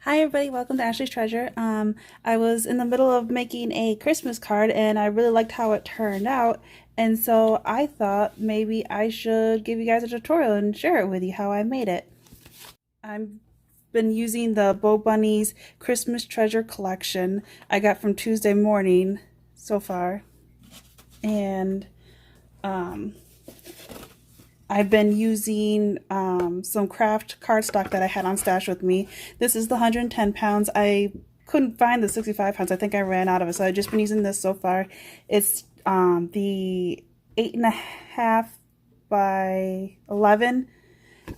Hi everybody, welcome to Ashley's Treasure. I was in the middle of making a Christmas card and I really liked how it turned out, and so I thought maybe I should give you guys a tutorial and share it with you how I made it. I've been using the Bo Bunny's Christmas Treasure collection I got from Tuesday Morning so far, and I've been using some Kraft Cardstock that I had on stash with me. This is the 110 pounds. I couldn't find the 65 pounds. I think I ran out of it, so I've just been using this so far. It's the 8.5 by 11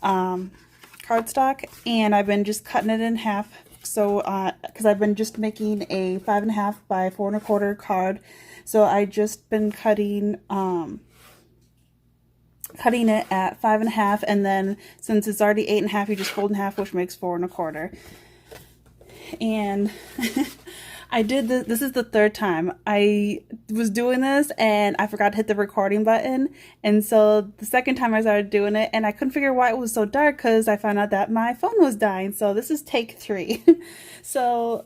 cardstock, and I've been just cutting it in half. So, because I've been just making a 5.5 by 4.25 card, so I just been cutting it at 5.5, and then since it's already 8.5, you just fold in half, which makes 4.25. And I did this. This is the third time I was doing this, and I forgot to hit the recording button. And so the second time I started doing it, and I couldn't figure why it was so dark because I found out that my phone was dying. So this is take 3. So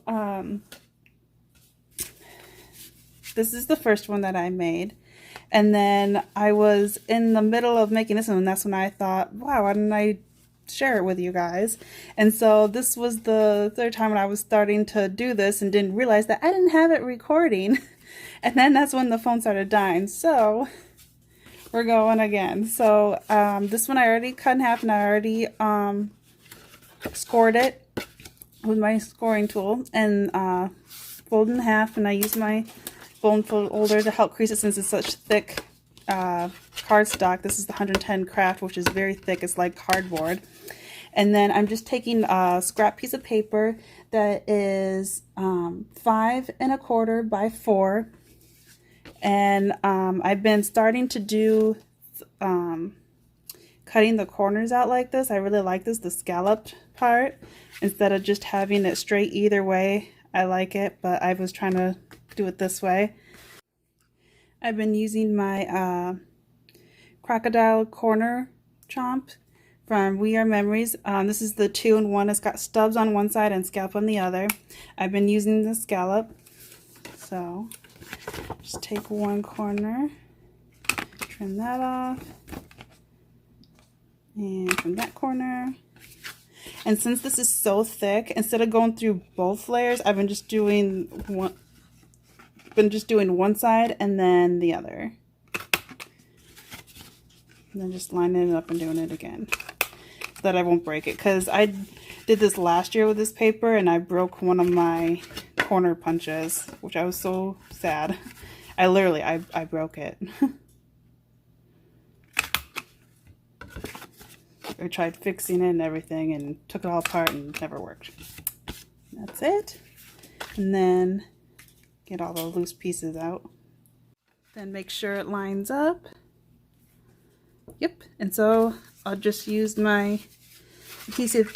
this is the first one that I made. And then I was in the middle of making this one, and that's when I thought, wow, why didn't I share it with you guys? And so this was the third time when I was starting to do this and didn't realize that I didn't have it recording. And then that's when the phone started dying. So we're going again. So this one I already cut in half, and I already scored it with my scoring tool and folded in half, and I used my bone folder to help crease it since it's such thick cardstock. This is the 110 Kraft, which is very thick. It's like cardboard. And then I'm just taking a scrap piece of paper that is 5.25 by 4, and I've been starting to do cutting the corners out like this. I really like this, the scalloped part, instead of just having it straight either way. I like it, but I was trying to do it this way. I've been using my crocodile corner chomp from We Are Memories. This is the 2-in-1. It's got stubs on one side and scallop on the other. I've been using the scallop. So just take one corner, trim that off, and from that corner. And since this is so thick, instead of going through both layers, I've been just doing one side and then the other. And then just lining it up and doing it again so that I won't break it. Because I did this last year with this paper and I broke one of my corner punches, which I was so sad. I broke it. I tried fixing it and everything and took it all apart and it never worked. That's it. And then get all the loose pieces out. Then make sure it lines up. Yep. And so I'll just use my adhesive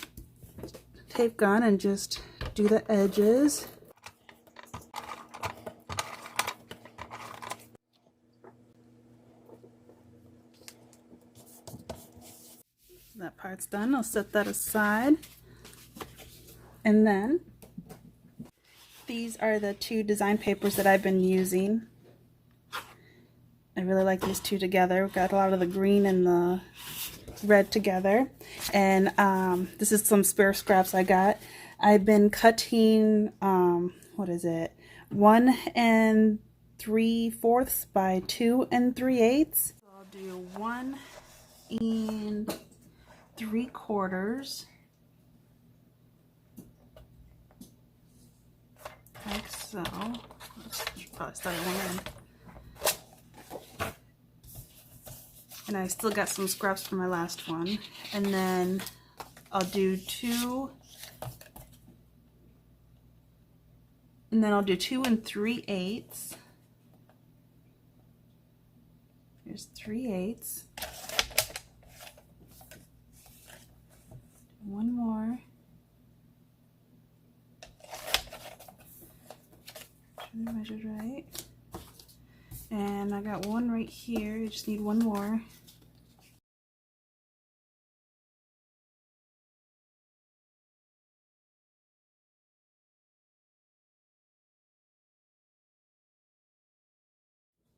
tape gun and just do the edges. That part's done. I'll set that aside. And then these are the 2 design papers that I've been using. I really like these 2 together. We've got a lot of the green and the red together. And this is some spare scraps I got. I've been cutting, what is it? 1 3/4 by 2 3/8. So I'll do 1 3/4. Like so. Let's probably start at one end. And I still got some scraps from my last one. And then I'll do 2. And then I'll do 2 3/8. Here's 3/8. One more. Measured right, and I got one right here. You just need one more.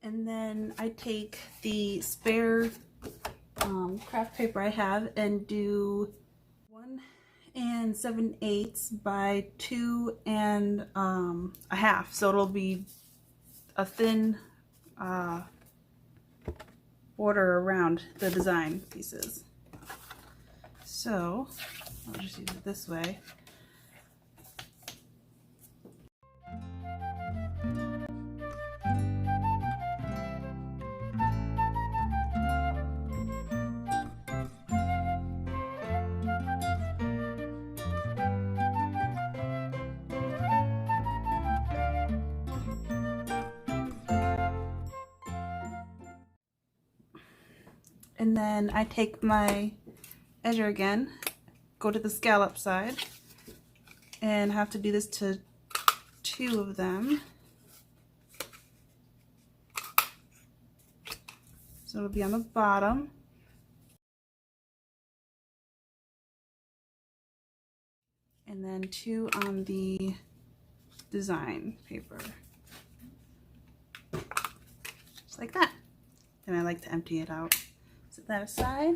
And then I take the spare craft paper I have and do 1 7/8 by 2 1/2. So it'll be a thin border around the design pieces. So I'll just use it this way. And then I take my edger again, go to the scallop side, and have to do this to 2 of them. So it'll be on the bottom. And then 2 on the design paper. Just like that. And I like to empty it out. Set that aside.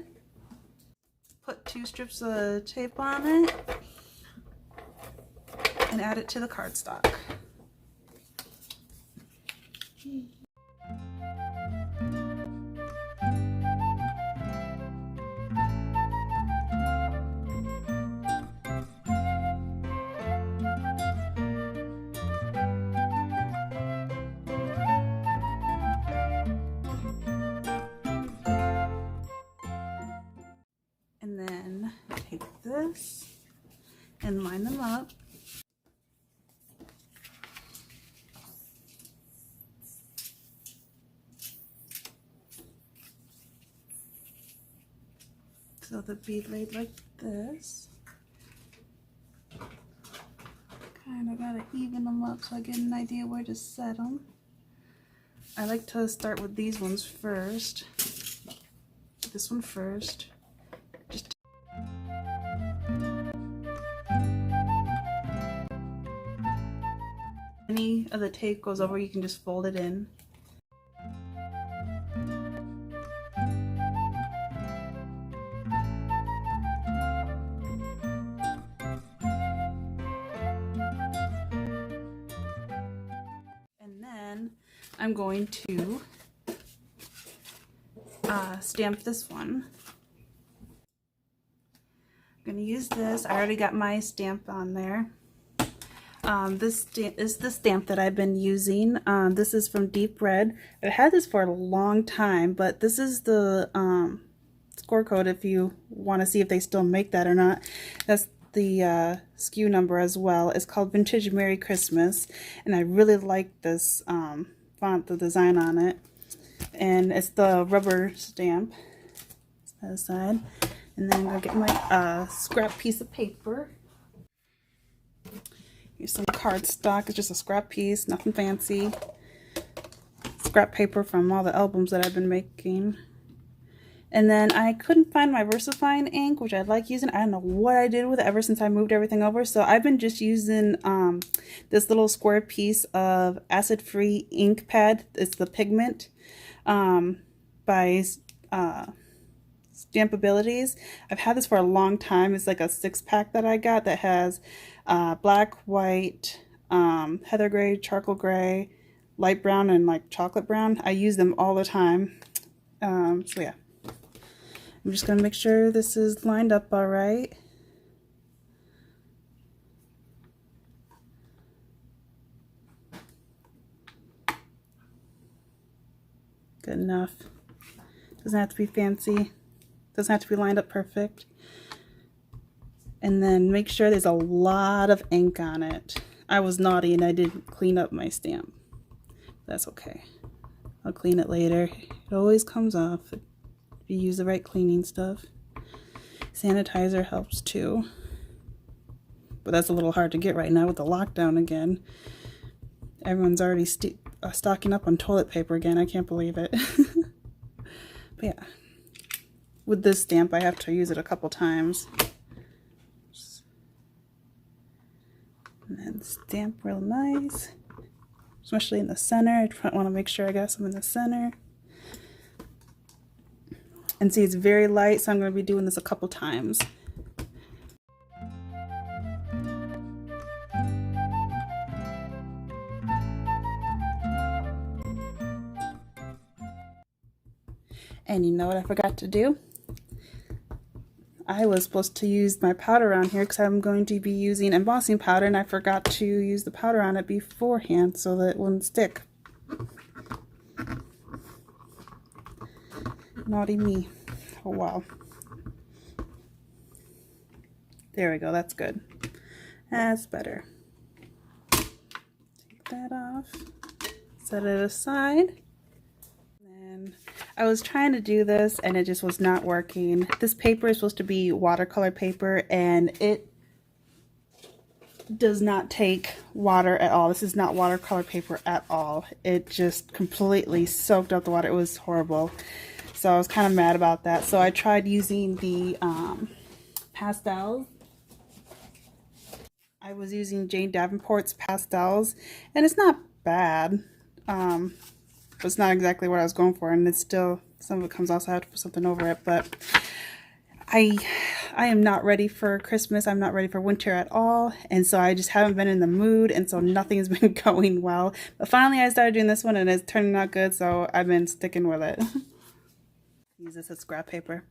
Put 2 strips of tape on it. And add it to the cardstock. And then take this and line them up. So the bead laid like this. Kind of gotta even them up so I get an idea where to set them. I like to start with these ones first. This one first. Just any of the tape goes over, you can just fold it in. I'm going to stamp this one. I'm going to use this. I already got my stamp on there. This is the stamp that I've been using. This is from Deep Red. I've had this for a long time, but this is the score code if you want to see if they still make that or not. That's the SKU number as well. It's called Vintage Merry Christmas, and I really like this font, the design on it, and it's the rubber stamp. Set that aside, and then I'm gonna get my scrap piece of paper. Here's some cardstock. It's just a scrap piece, nothing fancy. Scrap paper from all the albums that I've been making. And then I couldn't find my VersaFine ink, which I like using. I don't know what I did with it ever since I moved everything over. So I've been just using this little square piece of acid-free ink pad. It's the Pigment by Stampabilities. I've had this for a long time. It's like a 6-pack that I got that has black, white, heather gray, charcoal gray, light brown, and like chocolate brown. I use them all the time. So yeah. I'm just going to make sure this is lined up all right. Good enough. Doesn't have to be fancy. Doesn't have to be lined up perfect. And then make sure there's a lot of ink on it. I was naughty and I didn't clean up my stamp. That's okay. I'll clean it later. It always comes off. If you use the right cleaning stuff. Sanitizer helps too. But that's a little hard to get right now with the lockdown again. Everyone's already stocking up on toilet paper again. I can't believe it. But yeah. With this stamp, I have to use it a couple times. And then stamp real nice. especially in the center. I want to make sure I got some in the center. And see, it's very light, so I'm going to be doing this a couple times. And you know what I forgot to do? I was supposed to use my powder on here because I'm going to be using embossing powder, and I forgot to use the powder on it beforehand so that it wouldn't stick. Naughty me. Oh wow. There we go, that's good. That's better. Take that off. Set it aside. And I was trying to do this and it just was not working. This paper is supposed to be watercolor paper and it does not take water at all. This is not watercolor paper at all. It just completely soaked up the water. It was horrible. So I was kind of mad about that. So I tried using the pastels. I was using Jane Davenport's pastels and it's not bad. It's not exactly what I was going for, and it's still, some of it comes off, so I have to put something over it, but I am not ready for Christmas. I'm not ready for winter at all, and so I just haven't been in the mood, and so nothing has been going well. But finally I started doing this one and it's turning out good, so I've been sticking with it. Use this as scrap paper.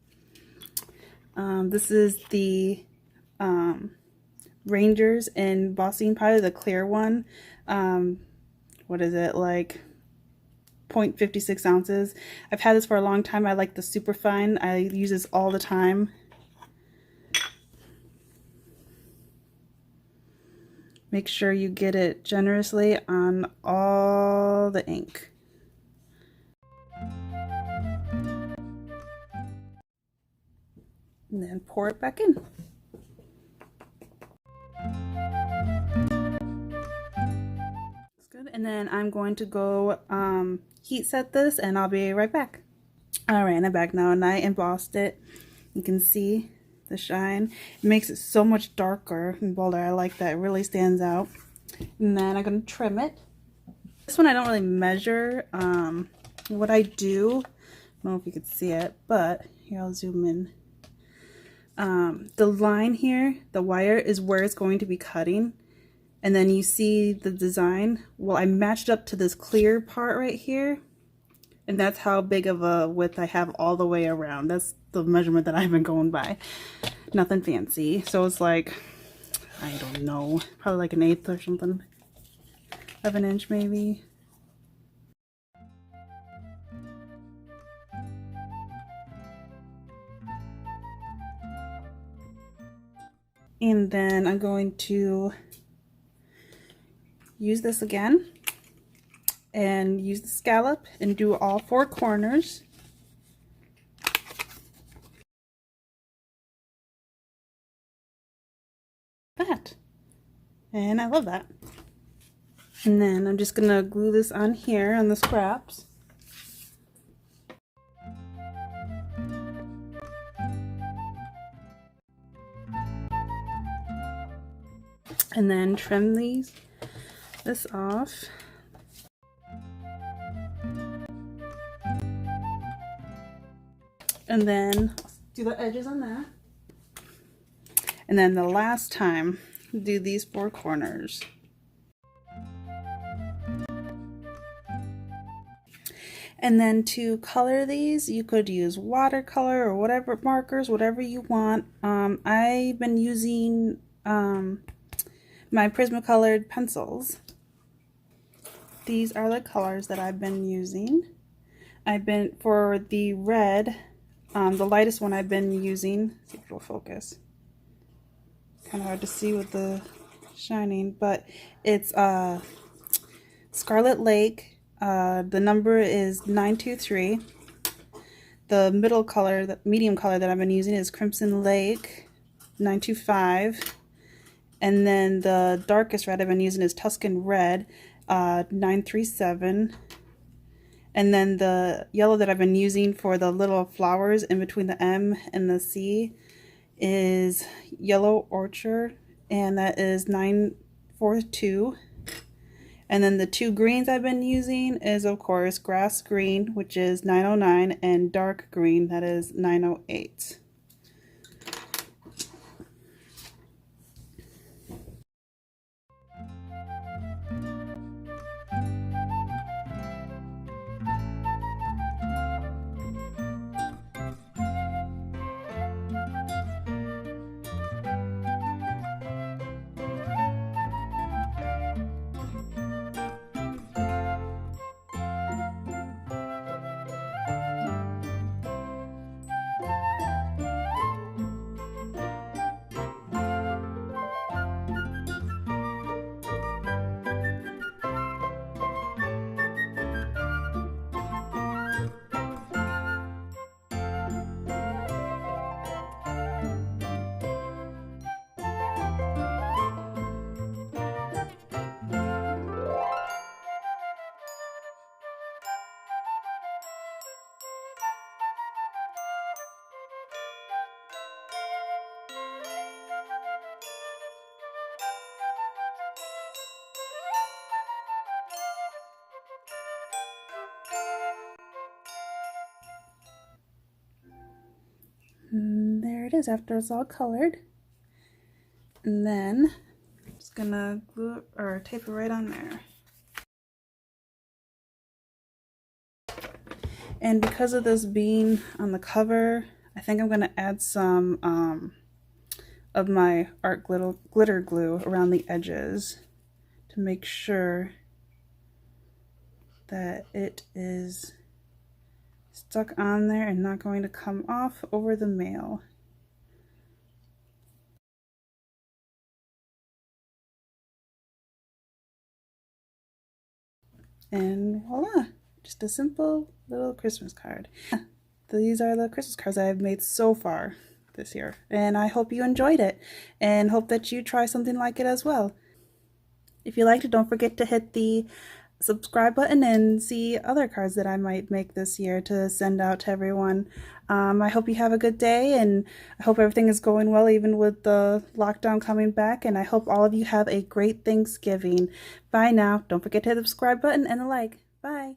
This is the Rangers embossing powder, the clear one. What is it, like 0.56 ounces. I've had this for a long time. I like the super fine. I use this all the time. Make sure you get it generously on all the ink. And then pour it back in. That's good. And then I'm going to go heat set this and I'll be right back. Alright, and I'm back now and I embossed it. You can see the shine. It makes it so much darker and bolder. I like that. It really stands out. And then I'm going to trim it. This one I don't really measure. What I do, I don't know if you can see it, but here I'll zoom in. The line here, the wire, is where it's going to be cutting. And then you see the design. Well, I matched up to this clear part right here. And that's how big of a width I have all the way around. That's the measurement that I've been going by. Nothing fancy. So it's like, I don't know, probably like 1/8 or something. Of an inch maybe. And then I'm going to use this again and use the scallop and do all 4 corners. That. And I love that. And then I'm just gonna glue this on here on the scraps. And then trim this off. And then do the edges on that. And then the last time, do these 4 corners. And then to color these, you could use watercolor or whatever markers, whatever you want. I've been using my Prismacolor pencils. These are the colors that I've been using. For the red, the lightest one I've been using, let's see if it'll focus. Kind of hard to see with the shining, but it's Scarlet Lake. The number is 923. The middle color, the medium color that I've been using is Crimson Lake 925. And then the darkest red I've been using is Tuscan Red 937. And then the yellow that I've been using for the little flowers in between the M and the C is Yellow Orchard, and that is 942. And then the two greens I've been using is, of course, grass green, which is 909, and dark green, that is 908. And there it is after it's all colored. And then I'm just gonna glue or tape it right on there. And because of this being on the cover, I think I'm gonna add some of my art glitter glue around the edges to make sure that it is stuck on there and not going to come off over the mail. And voila, just a simple little Christmas card. These are the Christmas cards I've made so far this year, and I hope you enjoyed it and hope that you try something like it as well. If you liked it, don't forget to hit the subscribe button and see other cards that I might make this year to send out to everyone. I hope you have a good day, and I hope everything is going well even with the lockdown coming back, and I hope all of you have a great Thanksgiving. Bye now. Don't forget to hit the subscribe button and the like. Bye.